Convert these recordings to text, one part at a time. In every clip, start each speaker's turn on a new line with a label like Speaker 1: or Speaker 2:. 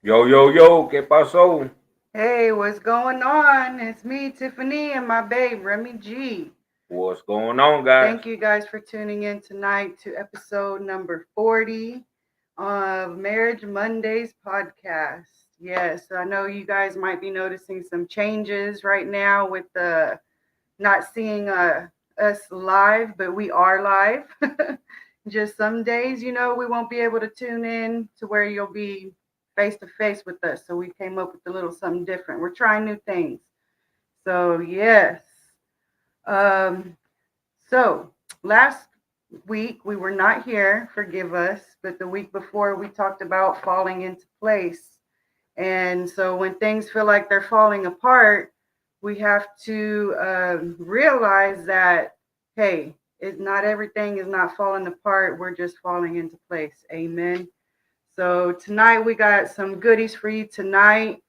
Speaker 1: Yo, yo, yo, ¿qué pasó?
Speaker 2: Hey, what's going on? It's me, Tiffany, and my babe, Remy G.
Speaker 1: What's going on, guys?
Speaker 2: Thank you guys for tuning in tonight to episode number 40 of Marriage Mondays podcast. Yes, I know you guys might be noticing some changes right now with the not seeing us live, but we are live. Just some days, we won't be able to tune in to where you'll be face to face with us. So we came up with a little something different. We're trying new things. So, yes. Um, so, last week we were not here, forgive us, but the week before we talked about falling into place. And so, when things feel like they're falling apart, we have to realize that, hey, not everything is not falling apart. We're just falling into place. Amen. So tonight we got some goodies for you tonight.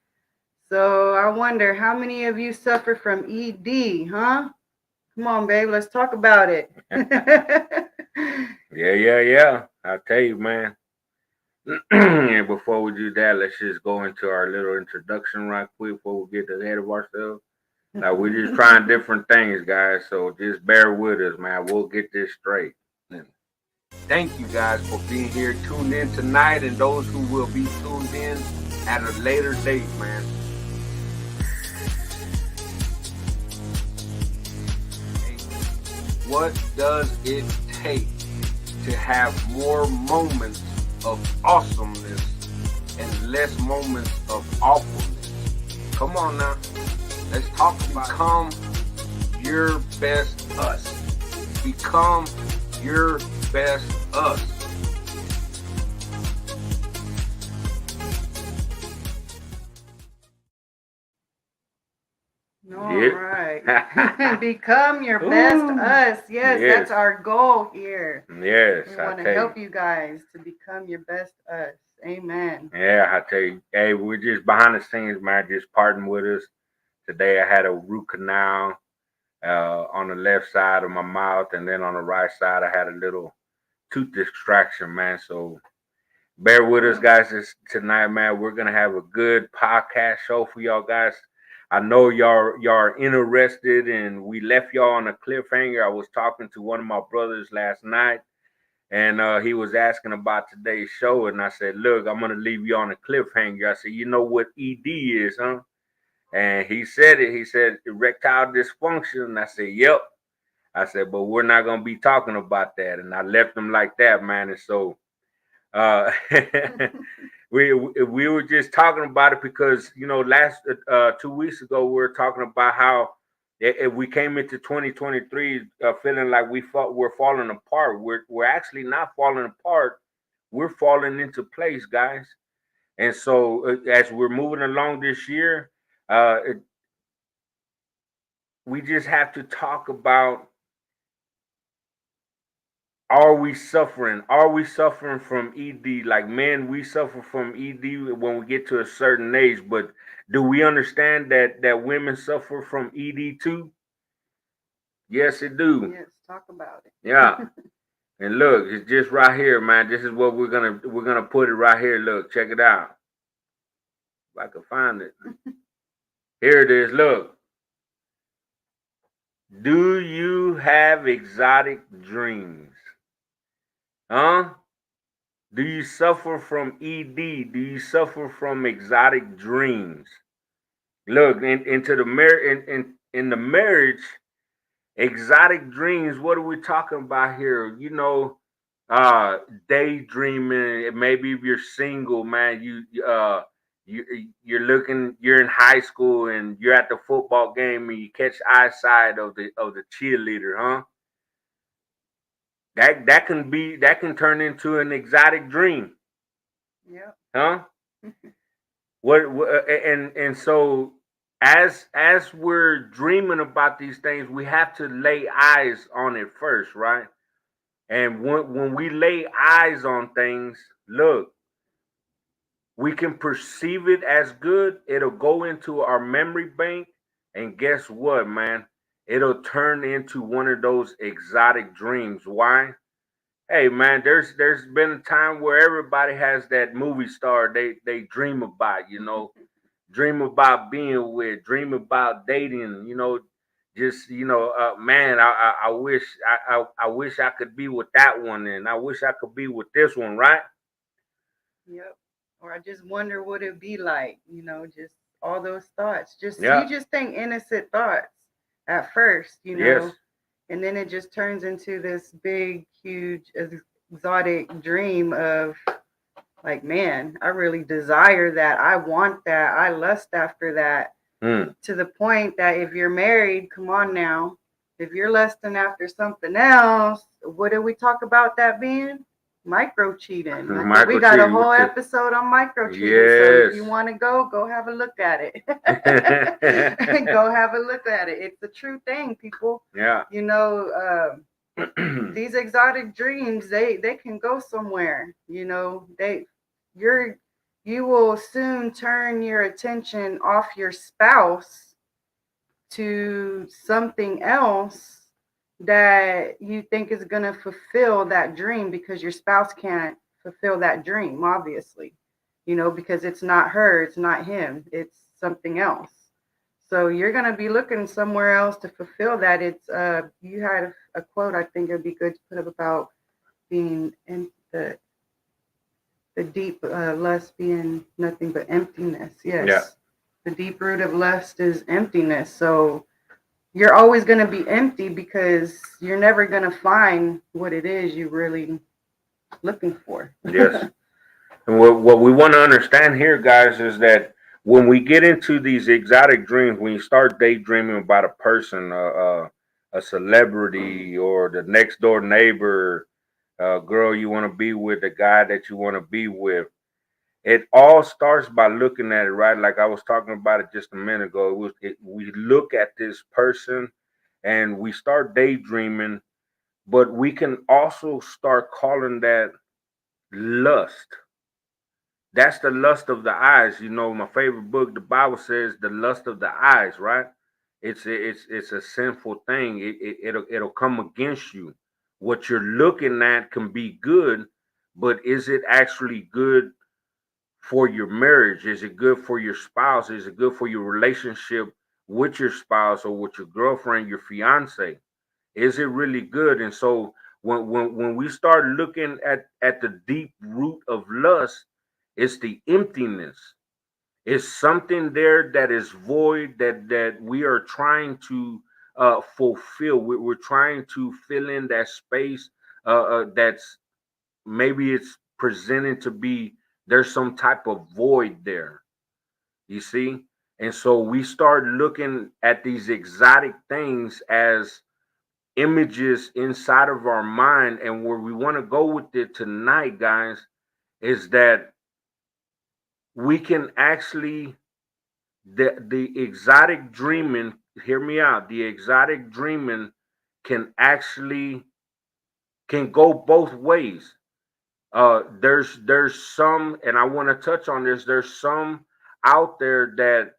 Speaker 2: So I wonder how many of you suffer from ED, huh? Come on, babe, let's talk about it.
Speaker 1: Yeah. I'll tell you, man. And before we do that, let's just go into our little introduction right quick before we get ahead of ourselves. Now, we're just trying different things, guys, so just bear with us, man. We'll get this straight. Thank you guys for being here, tuned in tonight, and those who will be tuned in at a later date, man. What does it take to have more moments of awesomeness and less moments of awfulness? Come on now. Let's talk about become your best us. Become your best us.
Speaker 2: All right. Become your best us. Yes, that's our goal here.
Speaker 1: Yes,
Speaker 2: We
Speaker 1: I
Speaker 2: want to
Speaker 1: tell you.
Speaker 2: help you guys to become your best us. Amen.
Speaker 1: Yeah, I tell you. Hey, we're just behind the scenes, man. Just parting with us. Today I had a root canal on the left side of my mouth, and then on the right side I had a little tooth extraction, man. So bear with us, guys. Tonight, man. We're gonna have a good podcast show for y'all guys. I know y'all are interested, and we left y'all on a cliffhanger. I was talking to one of my brothers last night, and he was asking about today's show, and I said, "Look, I'm gonna leave you on a cliffhanger." I said, "You know what ED is, huh?" And he said it. He said erectile dysfunction. And I said, "Yep." I said, "But we're not gonna be talking about that." And I left him like that, man. And so uh, we were just talking about it because last 2 weeks ago we were talking about how if we came into 2023 feeling like we're falling apart. We're actually not falling apart. We're falling into place, guys. And so as we're moving along this year, uh, we just have to talk about, are we suffering? Are we suffering from ED? Like men, we suffer from ED when we get to a certain age, but do we understand that women suffer from ED too? Yes, it do.
Speaker 2: Yes, talk about it.
Speaker 1: Yeah. And look, it's just right here, man. This is what we're gonna put it right here. Look, check it out. If I can find it. Here it is. Look. Do you have exotic dreams? Huh? Do you suffer from ED? Do you suffer from exotic dreams? Look, into the in the marriage, exotic dreams. What are we talking about here? Uh, daydreaming. Maybe if you're single, man, you you're in high school and you're at the football game and you catch eyesight of the cheerleader, huh? That can turn into an exotic dream,
Speaker 2: Yep.
Speaker 1: huh? And so as we're dreaming about these things, we have to lay eyes on it first, right? And when we lay eyes on things, look, we can perceive it as good. It'll go into our memory bank, and guess what, man? It'll turn into one of those exotic dreams. Why? Hey man, there's been a time where everybody has that movie star they dream about, dream about being with, dream about dating, just man, I wish I wish I could be with that one, and I wish I could be with this one, right?
Speaker 2: Yep. Or I just wonder what it'd be like, just all those thoughts. Just you
Speaker 1: Yeah.
Speaker 2: just think innocent thoughts at first,
Speaker 1: Yes.
Speaker 2: and then it just turns into this big, huge, exotic dream of like, man, I really desire that. I want that. I lust after that.
Speaker 1: Hmm.
Speaker 2: To the point that if you're married, come on now, if you're lusting after something else, what did we talk about that being? Micro cheating. I think we
Speaker 1: Michael
Speaker 2: got a
Speaker 1: cheating with
Speaker 2: whole
Speaker 1: the
Speaker 2: episode on micro cheating. So if
Speaker 1: yes.
Speaker 2: you want to go have a look at it. Go have a look at it. It's a true thing, people.
Speaker 1: Yeah.
Speaker 2: You know, these exotic dreams, they can go somewhere. You're you will soon turn your attention off your spouse to something else that you think is going to fulfill that dream, because your spouse can't fulfill that dream, obviously, because it's not her, it's not him, it's something else. So you're going to be looking somewhere else to fulfill that. It's you had a quote, I think it'd be good to put up about being in the deep lust being nothing but emptiness.
Speaker 1: Yeah.
Speaker 2: Yes, the deep root of lust is emptiness. So you're always going to be empty because you're never going to find what it is you're really looking for.
Speaker 1: Yes. And what we want to understand here, guys, is that when we get into these exotic dreams, when you start daydreaming about a person, a celebrity, or the next door neighbor, girl you want to be with, the guy that you want to be with, it all starts by looking at it, right? Like I was talking about it just a minute ago. We look at this person and we start daydreaming, but we can also start calling that lust. That's the lust of the eyes. My favorite book, the Bible says the lust of the eyes, right? It's a sinful thing. It'll come against you. What you're looking at can be good, but is it actually good for your marriage? Is it good for your spouse? Is it good for your relationship with your spouse or with your girlfriend, your fiance? Is it really good? And so when we start looking at the deep root of lust, it's the emptiness. It's something there that is void, that we are trying to fulfill. We're trying to fill in that space that's maybe it's presented to be, there's some type of void there, you see. And so we start looking at these exotic things as images inside of our mind. And where we want to go with it tonight, guys, is that we can actually, the exotic dreaming, hear me out, the exotic dreaming can actually can go both ways. There's some, and I want to touch on this. There's some out there that,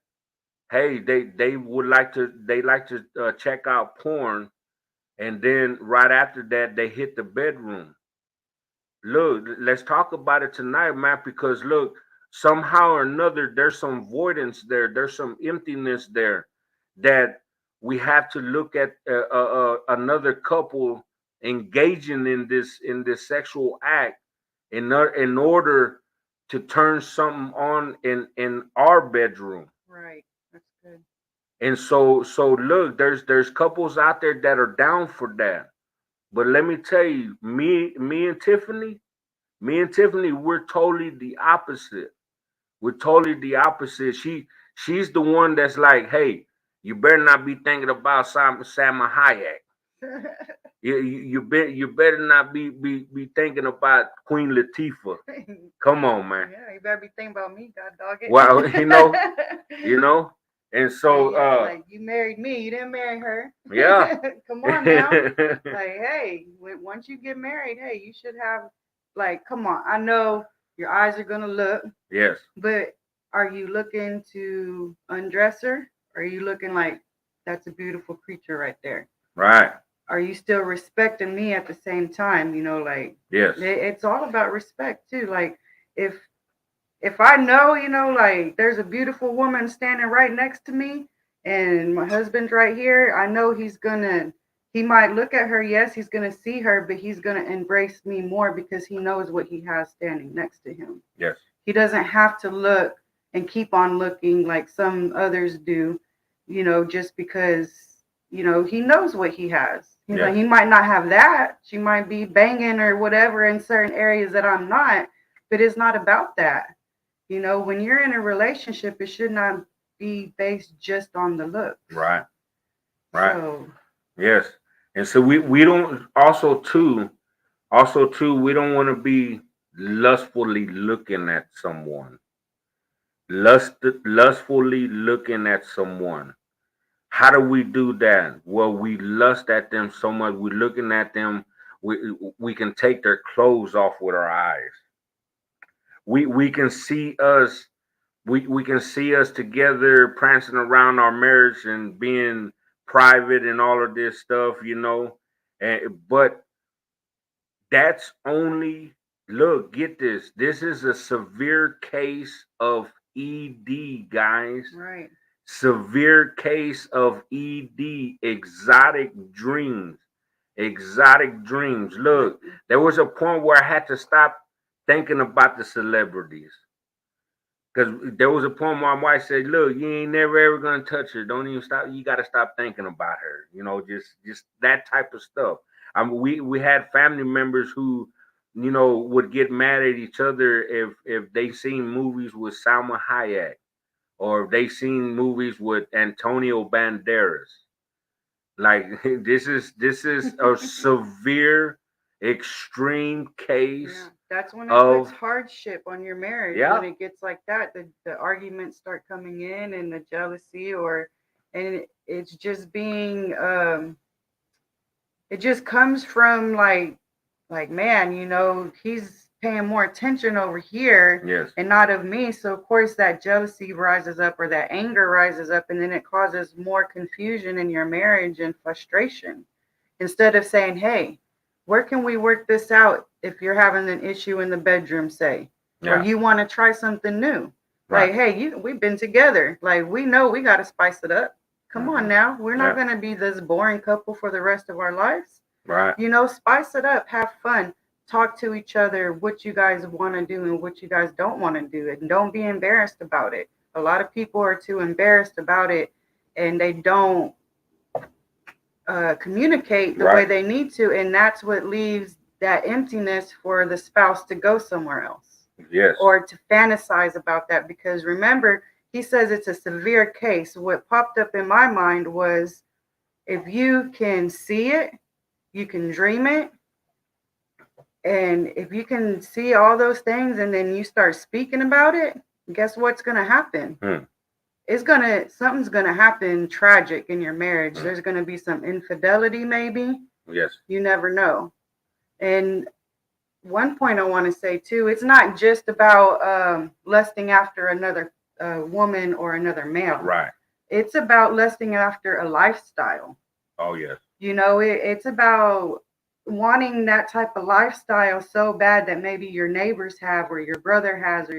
Speaker 1: hey, they like to check out porn, and then right after that they hit the bedroom. Look, let's talk about it tonight, man, because look, somehow or another there's some voidance there, there's some emptiness there, that we have to look at another couple engaging in this sexual act in order to turn something on in our bedroom.
Speaker 2: Right. That's good.
Speaker 1: And so look, there's couples out there that are down for that. But let me tell you, me and Tiffany, we're totally the opposite. We're totally the opposite. She's the one that's like, hey, you better not be thinking about Salma Hayek. You better not be thinking about Queen Latifah. Come on, man.
Speaker 2: Yeah, you better be thinking about me, God dog it.
Speaker 1: Well, you know, and so
Speaker 2: yeah, like you married me, you didn't marry her.
Speaker 1: yeah.
Speaker 2: Come on now. Like, hey, once you get married, hey, you should have, like, come on. I know your eyes are gonna look,
Speaker 1: Yes.
Speaker 2: but are you looking to undress her? Or are you looking like that's a beautiful creature right there?
Speaker 1: Right.
Speaker 2: are you still respecting me at the same time? Like
Speaker 1: Yes.
Speaker 2: it's all about respect too. Like if if I know, like there's a beautiful woman standing right next to me and my husband's right here, I know he might look at her, yes, he's gonna see her, but he's gonna embrace me more because he knows what he has standing next to him.
Speaker 1: Yes.
Speaker 2: He doesn't have to look and keep on looking like some others do, just because, he knows what he has. He's like,
Speaker 1: Yes.
Speaker 2: he might not have that. She might be banging or whatever in certain areas that I'm not, but it's not about that. When you're in a relationship, it should not be based just on the looks.
Speaker 1: Right. Right.
Speaker 2: So,
Speaker 1: Yes. And so we don't also too we don't want to be lustfully looking at someone. Lustfully looking at someone. How do we do that? Well, we lust at them so much. We're looking at them. We can take their clothes off with our eyes. We can see us. We can see us together prancing around our marriage and being private and all of this stuff. But that's only, look, get this. This is a severe case of ED, guys.
Speaker 2: right.
Speaker 1: Severe case of ED, exotic dreams. Exotic dreams. Look, there was a point where I had to stop thinking about the celebrities. Because there was a point my wife said, "Look, you ain't never ever gonna touch her. Don't even stop. You got to stop thinking about her. Just that type of stuff." We had family members who, would get mad at each other if they seen movies with Salma Hayek or if they seen movies with Antonio Banderas. Like this is a severe, extreme
Speaker 2: Yeah,
Speaker 1: case
Speaker 2: that's when it puts
Speaker 1: of
Speaker 2: hardship on your marriage. When
Speaker 1: yeah,
Speaker 2: it gets like that, the arguments start coming in and the jealousy, and it's just being it just comes from like man, he's paying more attention over here
Speaker 1: yes,
Speaker 2: and not of me. So of course that jealousy rises up or that anger rises up, and then it causes more confusion in your marriage and frustration. Instead of saying, hey, where can we work this out if you're having an issue in the bedroom, say, or
Speaker 1: yeah,
Speaker 2: you want to try something new?
Speaker 1: right,
Speaker 2: Like, hey, we've been together. Like, we know we got to spice it up. Come on
Speaker 1: hmm
Speaker 2: now. We're not
Speaker 1: yeah,
Speaker 2: going to be this boring couple for the rest of our lives.
Speaker 1: right,
Speaker 2: Spice it up, have fun, talk to each other what you guys want to do and what you guys don't want to do, and don't be embarrassed about it. A lot of people are too embarrassed about it, and they don't communicate the way
Speaker 1: right,
Speaker 2: they need to, and that's what leaves that emptiness for the spouse to go somewhere else
Speaker 1: yes,
Speaker 2: or to fantasize about that. Because remember, he says it's a severe case. What popped up in my mind was if you can see it, you can dream it, and if you can see all those things and then you start speaking about it, guess what's going to happen?
Speaker 1: hmm.
Speaker 2: Something's gonna happen tragic in your marriage.
Speaker 1: Hmm.
Speaker 2: There's gonna be some infidelity, maybe.
Speaker 1: Yes,
Speaker 2: You never know. And one point I want to say too, it's not just about lusting after another woman or another male.
Speaker 1: right,
Speaker 2: It's about lusting after a lifestyle.
Speaker 1: oh yes,
Speaker 2: It's about wanting that type of lifestyle so bad that maybe your neighbors have, or your brother has,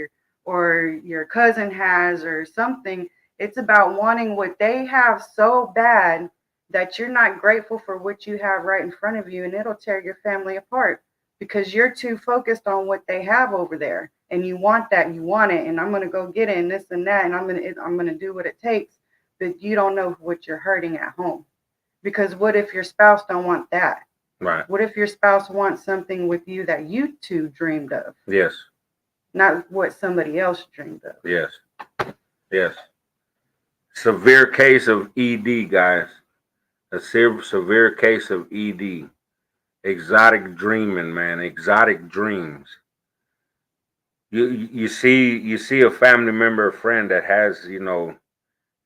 Speaker 2: or your cousin has, or something. It's about wanting what they have so bad that you're not grateful for what you have right in front of you, and it'll tear your family apart because you're too focused on what they have over there, and you want that, you want it, and I'm gonna go get it, and this and that, and I'm gonna do what it takes, but you don't know what you're hurting at home. Because what if your spouse don't want that?
Speaker 1: right,
Speaker 2: What if your spouse wants something with you that you two dreamed of,
Speaker 1: yes,
Speaker 2: not what somebody else dreamed of?
Speaker 1: yes, yes. Severe case of ED, guys. A severe case of ED. Exotic dreaming, man. Exotic dreams. You see a family member, a friend that has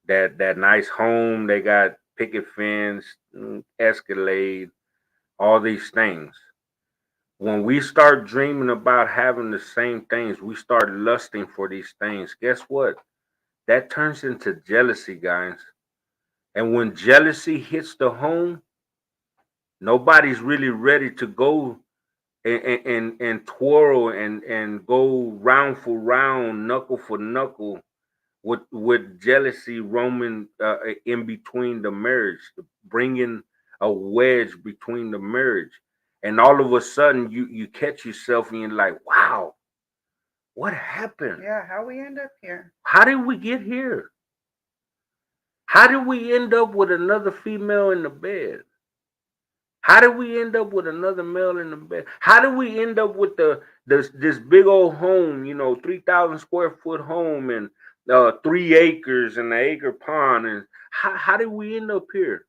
Speaker 1: that nice home. They got picket fence, Escalade, all these things. When we start dreaming about having the same things, we start lusting for these things. Guess what? That turns into jealousy, guys. And when jealousy hits the home, Nobody's really ready to go and twirl and go round for round, knuckle for knuckle with jealousy roaming in between the marriage, bringing a wedge between the marriage. And all of a sudden, you catch yourself and you're like, wow, what happened?
Speaker 2: Yeah, how we end up here.
Speaker 1: How did we get here? How did we end up with another female in the bed? How did we end up with another male in the bed? How did we end up with this big old home, 3,000 square foot home and 3 acres and an acre pond? And how did we end up here?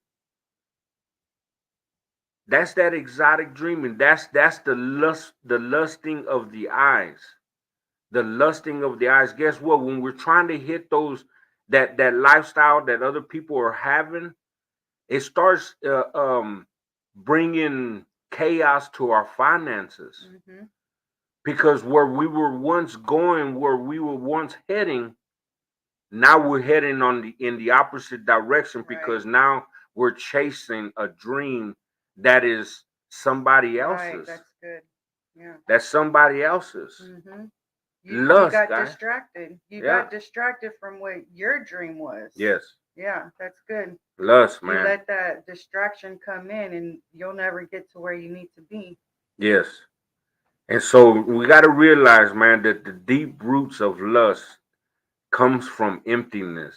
Speaker 1: That's that exotic dreaming. That's the lusting of the eyes. The lusting of the eyes. Guess what? When we're trying to hit that lifestyle that other people are having, it starts bringing chaos to our finances, because where we were once going, where we were once heading, now we're heading in the opposite direction, because now we're chasing a dream that is somebody else's.
Speaker 2: That's good. Yeah.
Speaker 1: That's somebody else's.
Speaker 2: You
Speaker 1: Lust,
Speaker 2: got
Speaker 1: guy.
Speaker 2: distracted. You got distracted from what your dream was.
Speaker 1: Yes.
Speaker 2: Yeah, that's good.
Speaker 1: Lust, man.
Speaker 2: You let that distraction come in and you'll never get to where you need to be.
Speaker 1: Yes. And so we got to realize, man, that the deep roots of lust comes from emptiness.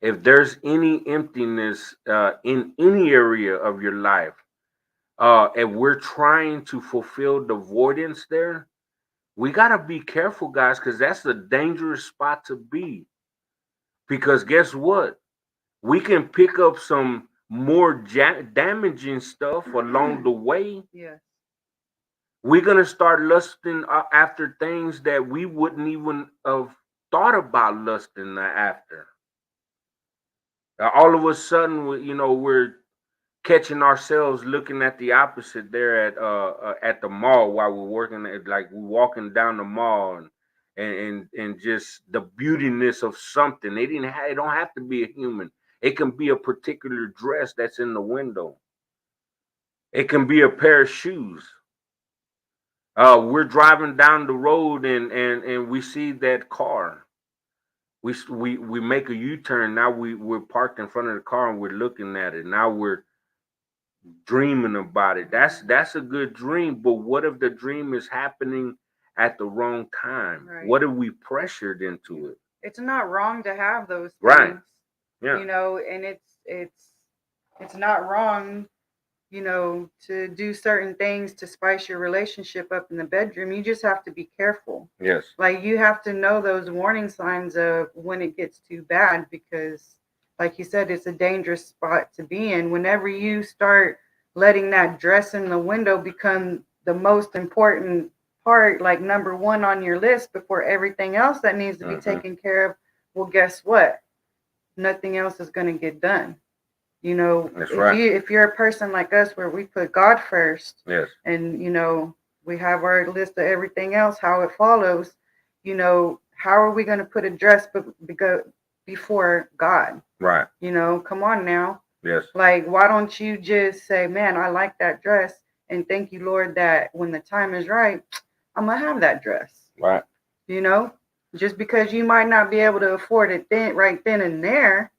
Speaker 1: If there's any emptiness in any area of your life, and we're trying to fulfill the voidance there, we got to be careful, guys, because that's a dangerous spot to be. Because guess what? We can pick up some more damaging stuff along the way.
Speaker 2: Yes.
Speaker 1: We're going to start lusting after things that we wouldn't even have thought about lusting after. All of a sudden, we're catching ourselves looking at the opposite there at the mall while we're working like we're walking down the mall, and just the beautiness of something. It don't have to be a human. It can be a particular dress that's in the window. It can be a pair of shoes. We're driving down the road and we see that car. We make a U-turn. Now we're parked in front of the car and we're looking at it. Now we're dreaming about it. That's a good dream, but what if the dream is happening at the wrong time? Right. What if we pressured into it?
Speaker 2: It's not wrong to have those things.
Speaker 1: Right. Yeah.
Speaker 2: And it's not wrong, to do certain things to spice your relationship up in the bedroom. You just have to be careful.
Speaker 1: Yes.
Speaker 2: Like you have to know those warning signs of when it gets too bad, because like you said, it's a dangerous spot to be in. Whenever you start letting that dress in the window become the most important part, like number one on your list before everything else that needs to be taken care of, well, guess what? Nothing else is going to get done.
Speaker 1: That's right.
Speaker 2: If you're a person like us where we put God first,
Speaker 1: yes,
Speaker 2: and we have our list of everything else, how it follows, how are we going to put a dress before God?
Speaker 1: Right.
Speaker 2: Come on now.
Speaker 1: Yes.
Speaker 2: Like, why don't you just say, man, I like that dress, and thank you, Lord, that when the time is right, I'm going to have that dress.
Speaker 1: Right.
Speaker 2: Just because you might not be able to afford it right then and there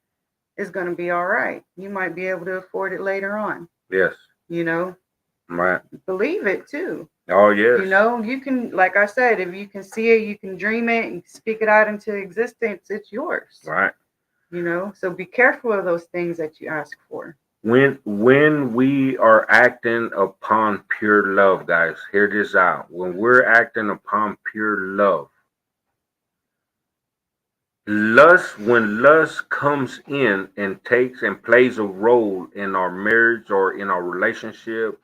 Speaker 2: is going to be all right. You might be able to afford it later on.
Speaker 1: Yes.
Speaker 2: Right. Believe it too.
Speaker 1: Oh, yes.
Speaker 2: You can, like I said, if you can see it, you can dream it and speak it out into existence, it's yours.
Speaker 1: Right.
Speaker 2: So be careful of those things that you ask for.
Speaker 1: When we are acting upon pure love, guys, hear this out. When we're acting upon pure love, when lust comes in and takes and plays a role in our marriage or in our relationship,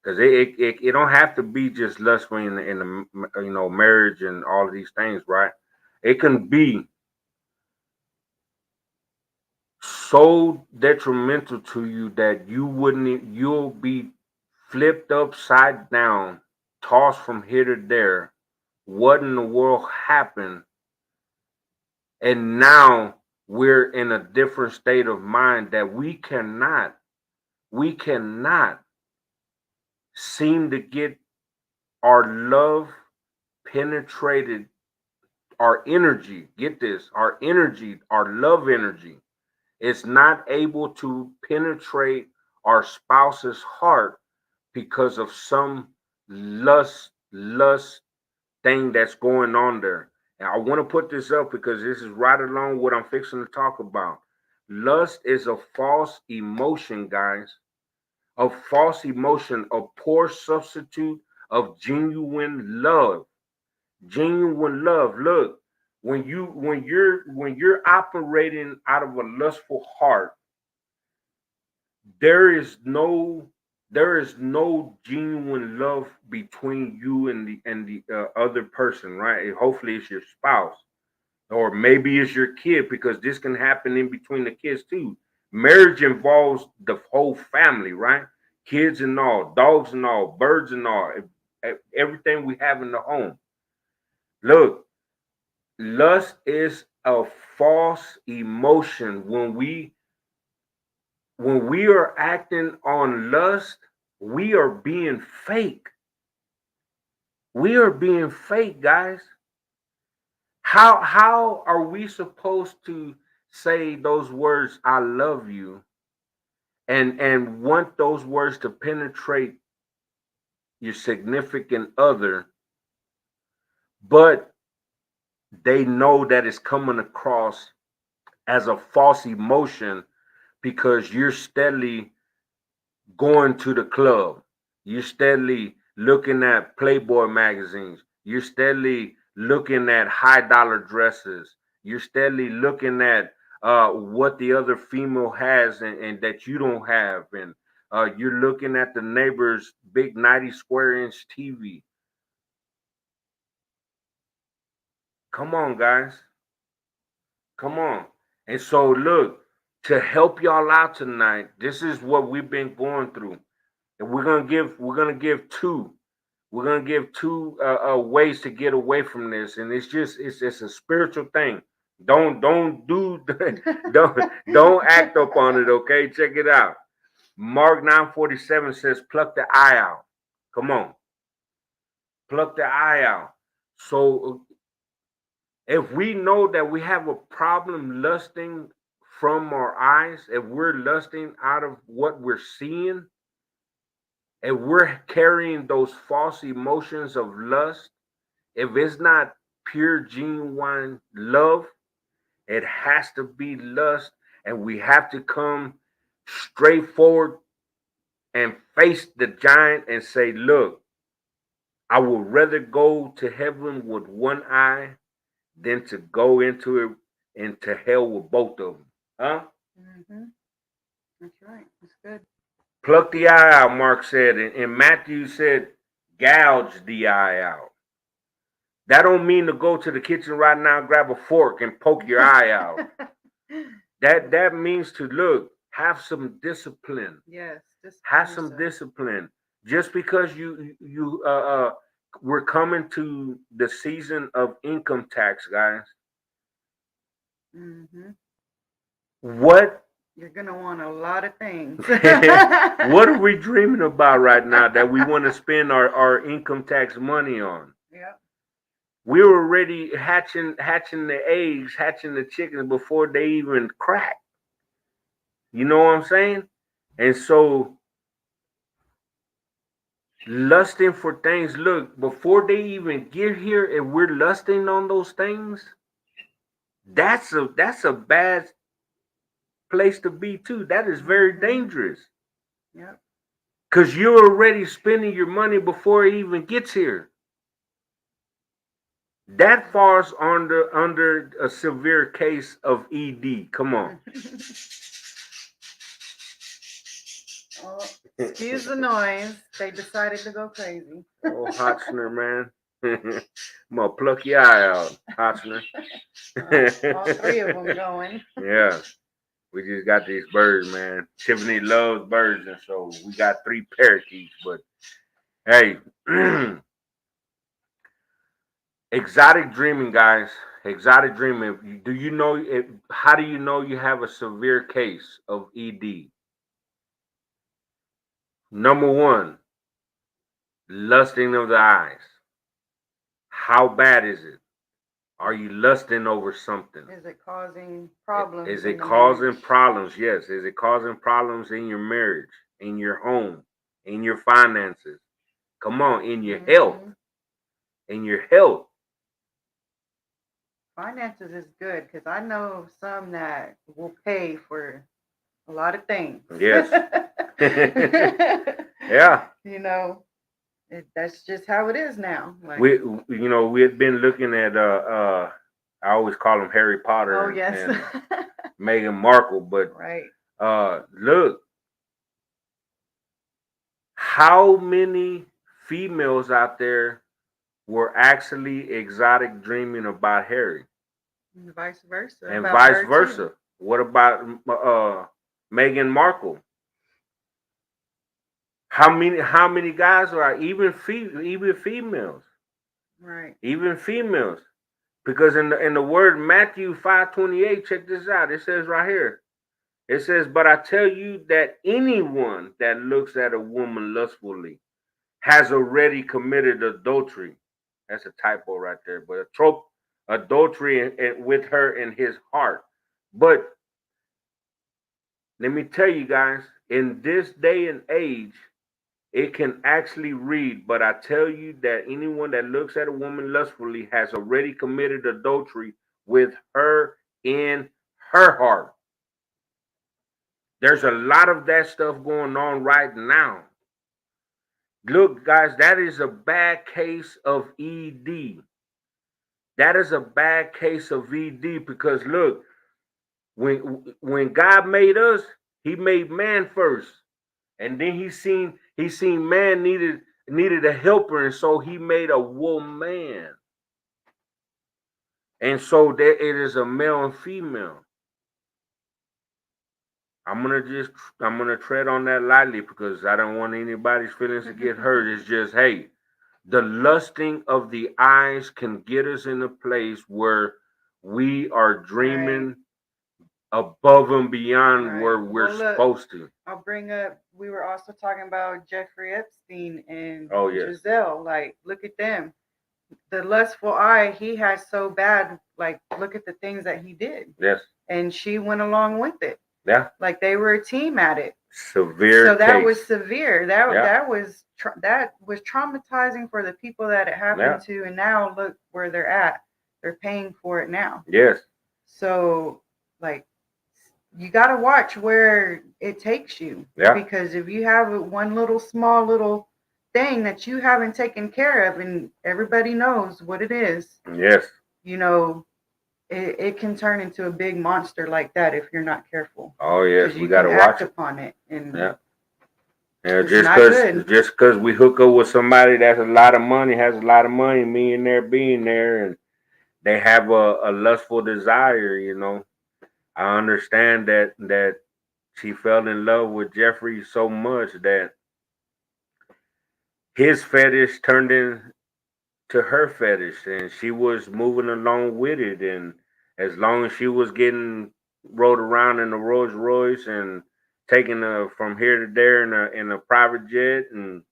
Speaker 1: because it don't have to be just lust in the marriage and all of these things, right? It can be so detrimental to you that you'll be flipped upside down, tossed from here to there. What in the world happened? And now we're in a different state of mind that we cannot seem to get our love penetrated, our energy, get this, our energy, our love energy is not able to penetrate our spouse's heart because of some lust thing that's going on there. And I want to put this up because this is right along what I'm fixing to talk about. Lust is a false emotion, guys. A false emotion, a poor substitute of genuine love. Genuine love. Look, when you're operating out of a lustful heart, there is no there is no genuine love between you and the other person, right? Hopefully it's your spouse, or maybe it's your kid, because this can happen in between the kids too. Marriage involves the whole family, right? Kids and all, dogs and all, birds and all, everything we have in the home. Look, lust is a false emotion. When we are acting on lust, we are being fake. We are being fake, guys. How are we supposed to say those words, I love you, and want those words to penetrate your significant other, but they know that it's coming across as a false emotion because you're steadily going to the club. You're steadily looking at Playboy magazines. You're steadily looking at high dollar dresses. You're steadily looking at what the other female has and that you don't have. And you're looking at the neighbor's big 90 square inch TV. Come on, guys. Come on. And so, look, to help y'all out tonight, this is what we've been going through. And we're gonna give two ways to get away from this, and it's a spiritual thing. Don't do don't act up on it. Okay, check it out. Mark 9:47 says, "Pluck the eye out." Come on, pluck the eye out. So if we know that we have a problem lusting from our eyes, if we're lusting out of what we're seeing, if we're carrying those false emotions of lust, if it's not pure, genuine love, it has to be lust. And we have to come straight forward and face the giant and say, look, I would rather go to heaven with one eye than to go into hell with both of them. Huh?
Speaker 2: Mm-hmm. That's right. That's good.
Speaker 1: Pluck the eye out, Mark said. And Matthew said, gouge the eye out. That don't mean to go to the kitchen right now, grab a fork, and poke your eye out. That means to look, have some discipline.
Speaker 2: Yes,
Speaker 1: Have
Speaker 2: discipline
Speaker 1: some
Speaker 2: yourself.
Speaker 1: discipline. Just because we're coming to the season of income tax, guys.
Speaker 2: Mm-hmm.
Speaker 1: What
Speaker 2: You're gonna want a lot of things.
Speaker 1: what are we dreaming about right now that we want to spend our income tax money on?
Speaker 2: Yep.
Speaker 1: We're already hatching the eggs, hatching the chickens before they even crack. You know what I'm saying? And so lusting for things, look, before they even get here, if we're lusting on those things, that's a bad place to be too. That is very dangerous.
Speaker 2: Yep.
Speaker 1: Cause you're already spending your money before it even gets here. That falls under a severe case of ED. Come on.
Speaker 2: Oh, excuse the noise. They decided to go crazy.
Speaker 1: Oh, Hotchner, man. I'm gonna pluck your eye out, Hotchner.
Speaker 2: All three of them going.
Speaker 1: Yeah, we just got these birds, man. Tiffany loves birds, and so we got three parakeets. But hey, exotic dreaming, guys. Exotic dreaming. Do you know? How do you know you have a severe case of ED? Number one, Lusting of the eyes. How bad is it? Are you lusting over something?
Speaker 2: Is it causing problems
Speaker 1: Is
Speaker 2: in
Speaker 1: it
Speaker 2: the
Speaker 1: causing
Speaker 2: marriage?
Speaker 1: problems? Yes. Is it causing problems in your marriage, in your home, in your finances? Come on, in your health.
Speaker 2: Hmm.
Speaker 1: In your health.
Speaker 2: Finances is good because I know some that will pay for a lot of things.
Speaker 1: Yes. Yeah.
Speaker 2: You know, that's just how it is now. Like,
Speaker 1: We had been looking at I always call him Harry
Speaker 2: oh
Speaker 1: Potter
Speaker 2: yes,
Speaker 1: and Meghan Markle, but
Speaker 2: right.
Speaker 1: look, how many females out there were actually exotic dreaming about Harry,
Speaker 2: And vice versa
Speaker 1: and
Speaker 2: about
Speaker 1: vice
Speaker 2: her too.
Speaker 1: versa. What about Meghan Markle? How many guys are even females,
Speaker 2: Right.
Speaker 1: even females? Because in the word Matthew 5:28, check this out. It says right here. It says, "But I tell you that anyone that looks at a woman lustfully has already committed adultery." That's a typo right there, but a trope adultery with her in his heart. But let me tell you guys, in this day and age, it can actually read, "But I tell you that anyone that looks at a woman lustfully has already committed adultery with her in her heart." There's a lot of that stuff going on right now. Look, guys, that is a bad case of ED. That is a bad case of ED because look, when God made us, He made man first, and then He seen man needed a helper, and so He made a woman, and so there it is a male and female. I'm gonna just I'm gonna tread on that lightly because I don't want anybody's feelings to get hurt. It's just hey, the lusting of the eyes can get us in a place where we are
Speaker 2: Right.
Speaker 1: dreaming above and beyond
Speaker 2: Right.
Speaker 1: where we're
Speaker 2: Well, look,
Speaker 1: supposed to.
Speaker 2: I'll bring up. We were also talking about Jeffrey Epstein and
Speaker 1: Oh yes,
Speaker 2: Giselle. Like, look at them. The lustful eye he has so bad. Like, look at the things that he did,
Speaker 1: yes,
Speaker 2: and she went along with it.
Speaker 1: yeah.
Speaker 2: Like they were a team at it.
Speaker 1: Severe
Speaker 2: So that
Speaker 1: case.
Speaker 2: was severe. That
Speaker 1: Yeah,
Speaker 2: that was traumatizing for the people that it
Speaker 1: yeah,
Speaker 2: happened to, and now look where they're at. They're paying for it now.
Speaker 1: yes,
Speaker 2: So, like, you got to watch where it takes you
Speaker 1: yeah,
Speaker 2: because if you have one little small little thing that you haven't taken care of, and everybody knows what it is,
Speaker 1: yes.
Speaker 2: you know, it can turn into a big monster like that if you're not careful
Speaker 1: Oh
Speaker 2: because
Speaker 1: yes, we
Speaker 2: you can
Speaker 1: gotta
Speaker 2: act
Speaker 1: watch it.
Speaker 2: upon it and
Speaker 1: Yeah. Yeah,
Speaker 2: it's
Speaker 1: just
Speaker 2: not
Speaker 1: cause
Speaker 2: good.
Speaker 1: just cause we hook up with somebody that's a lot of money, has a lot of money, me and there being there, and they have a lustful desire. I understand that she fell in love with Jeffrey so much that his fetish turned into her fetish, and she was moving along with it. And as long as she was getting rode around in a Rolls Royce and taking from here to there in a private jet and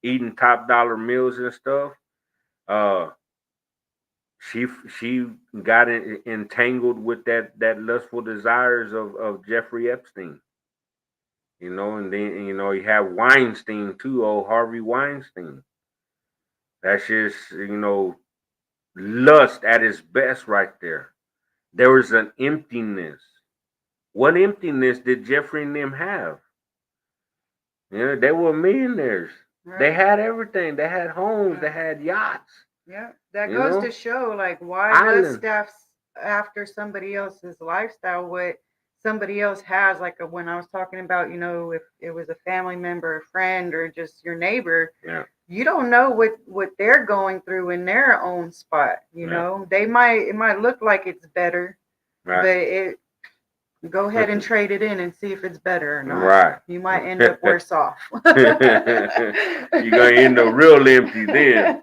Speaker 1: eating top dollar meals and stuff, uh, she she got entangled with that lustful desires of Jeffrey Epstein. And then you have Weinstein too, old Harvey Weinstein. That's just lust at its best right there. There was an emptiness. What emptiness did Jeffrey and them have? They were millionaires. They
Speaker 2: Right.
Speaker 1: had everything. They had homes. They
Speaker 2: Right.
Speaker 1: had yachts.
Speaker 2: Yeah. That
Speaker 1: You
Speaker 2: goes
Speaker 1: know,
Speaker 2: to show like why lust
Speaker 1: island.
Speaker 2: after somebody else's lifestyle, what somebody else has. Like when I was talking about, if it was a family member, a friend, or just your neighbor,
Speaker 1: Yeah,
Speaker 2: you don't know what they're going through in their own spot.
Speaker 1: yeah,
Speaker 2: It might look like it's better,
Speaker 1: right,
Speaker 2: but it go ahead and trade it in and see if it's better or not.
Speaker 1: right.
Speaker 2: You might end up worse off.
Speaker 1: You're gonna end up real empty then.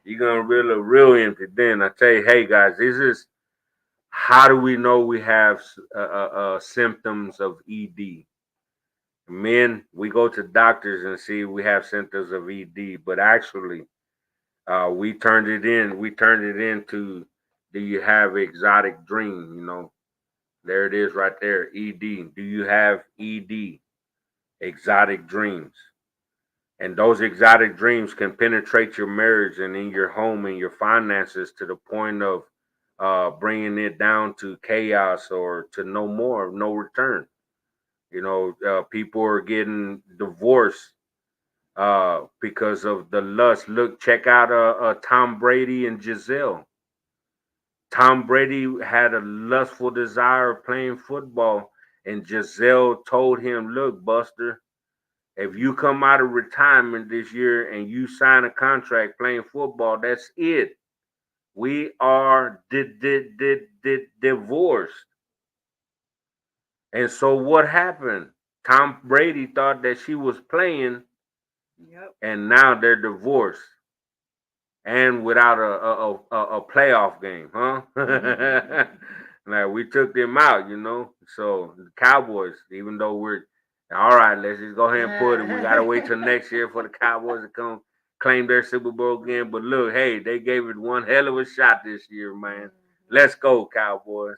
Speaker 1: You're gonna real empty then. I tell you, hey guys, this is how do we know we have symptoms of ED? Men, we go to doctors and see we have symptoms of ED, but actually, we turned it in. We turned it into, do you have exotic dream? There it is right there. ED. Do you have ED? Exotic dreams. And those exotic dreams can penetrate your marriage and in your home and your finances to the point of bringing it down to chaos or to no more, no return. People are getting divorced because of the lust. Look, check out Tom Brady and Giselle. Tom Brady had a lustful desire of playing football, and Giselle told him, "Look, Buster, if you come out of retirement this year and you sign a contract playing football, that's it. We are divorced." And so what happened? Tom Brady thought that she was playing,
Speaker 2: Yep.
Speaker 1: and now they're divorced and without a playoff game, huh? Like we took them out. So the Cowboys, even though we're all right, let's just go ahead and put it. We gotta wait till next year for the Cowboys to come claim their Super Bowl again. But look, hey, they gave it one hell of a shot this year, man. Let's go, Cowboys.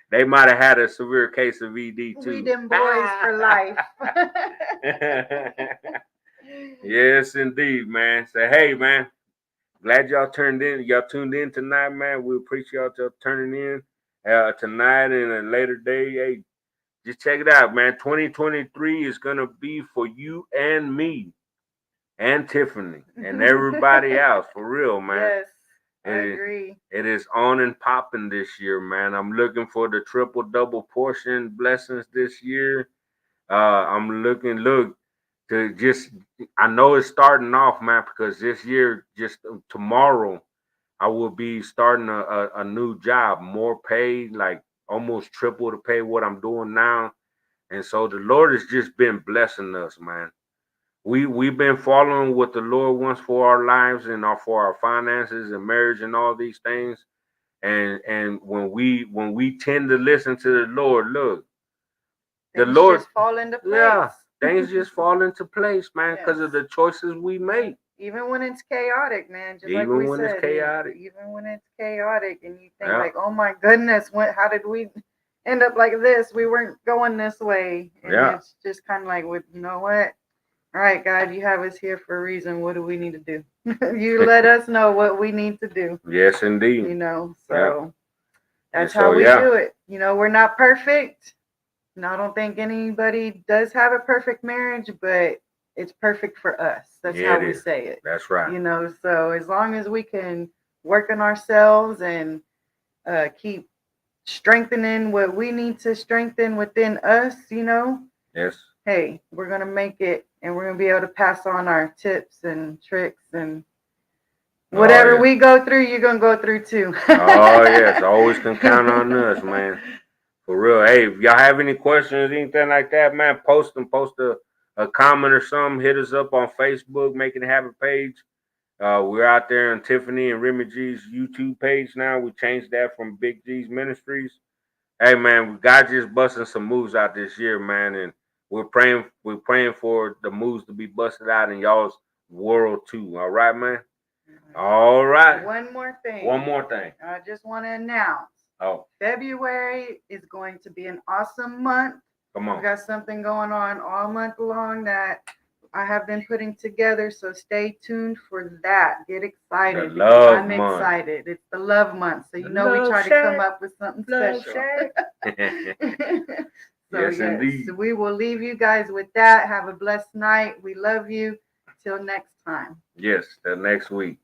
Speaker 1: They might have had a severe case of ED too.
Speaker 2: We them boys for life.
Speaker 1: Yes, indeed, man. Say, hey, man. Glad y'all turned in. Y'all tuned in tonight, man. We appreciate y'all turning in tonight and a later day. Hey, just check it out, man. 2023 is gonna be for you and me, and Tiffany, and everybody else. For real, man.
Speaker 2: Yes, I agree.
Speaker 1: It is on and popping this year, man. I'm looking for the triple double portion blessings this year. I'm look to just. I know it's starting off, man, because this year, just tomorrow, I will be starting a new job, more pay, like almost triple the pay what I'm doing now. And so the Lord has just been blessing us, man. We've been following what the Lord wants for our lives and for our finances and marriage and all these things. And when we tend to listen to the Lord, look, the
Speaker 2: Things
Speaker 1: Lord,
Speaker 2: just fall into place.
Speaker 1: yeah, things just fall into place, man, because of
Speaker 2: Yes.
Speaker 1: the choices we make.
Speaker 2: Even when it's chaotic, man, just like
Speaker 1: Even
Speaker 2: we
Speaker 1: when
Speaker 2: said,
Speaker 1: it's chaotic.
Speaker 2: even when it's chaotic, and you think
Speaker 1: Yeah,
Speaker 2: like, oh my goodness, how did we end up like this? We weren't going this way, and
Speaker 1: yeah,
Speaker 2: it's just kind of like, with you know what? All right, God, you have us here for a reason. What do we need to do? You let us know what we need to do.
Speaker 1: yes, indeed.
Speaker 2: Yeah.
Speaker 1: And
Speaker 2: That's how
Speaker 1: so,
Speaker 2: we
Speaker 1: yeah,
Speaker 2: do it. We're not perfect. No, I don't think anybody does have a perfect marriage, but it's perfect for us. That's
Speaker 1: yeah,
Speaker 2: how
Speaker 1: it
Speaker 2: we
Speaker 1: is.
Speaker 2: say it.
Speaker 1: That's right.
Speaker 2: So as long as we can work on ourselves and keep strengthening what we need to strengthen within us,
Speaker 1: Yes.
Speaker 2: hey, we're going to make it, and we're going to be able to pass on our tips and tricks, and
Speaker 1: Oh,
Speaker 2: whatever
Speaker 1: yeah.
Speaker 2: we go through, you're going to go through too.
Speaker 1: Oh, yes. Always can count on us, man. For real. Hey, if y'all have any questions, anything like that, man, post them. Post a comment or something. Hit us up on Facebook, Making It Happen page. We're out there on Tiffany and Remy G's YouTube page now. We changed that from Big G's Ministries. Hey, man, God just busting some moves out this year, man, and we're praying for the moves to be busted out in y'all's world too. All right, man. All right.
Speaker 2: One more thing.
Speaker 1: One more thing.
Speaker 2: I just want to announce.
Speaker 1: Oh,
Speaker 2: February is going to be an awesome month.
Speaker 1: come
Speaker 2: We
Speaker 1: on.
Speaker 2: got something going on all month long that I have been putting together, so stay tuned for that. Get excited.
Speaker 1: The
Speaker 2: because
Speaker 1: love
Speaker 2: I'm
Speaker 1: month.
Speaker 2: excited. It's the love month, so
Speaker 1: The
Speaker 2: we
Speaker 1: love
Speaker 2: try to
Speaker 1: shack.
Speaker 2: come up with something
Speaker 1: Love
Speaker 2: special.
Speaker 1: shack.
Speaker 2: So
Speaker 1: Yes, indeed.
Speaker 2: so we will leave you guys with that. Have a blessed night. We love you. Till next time.
Speaker 1: Yes, till next week.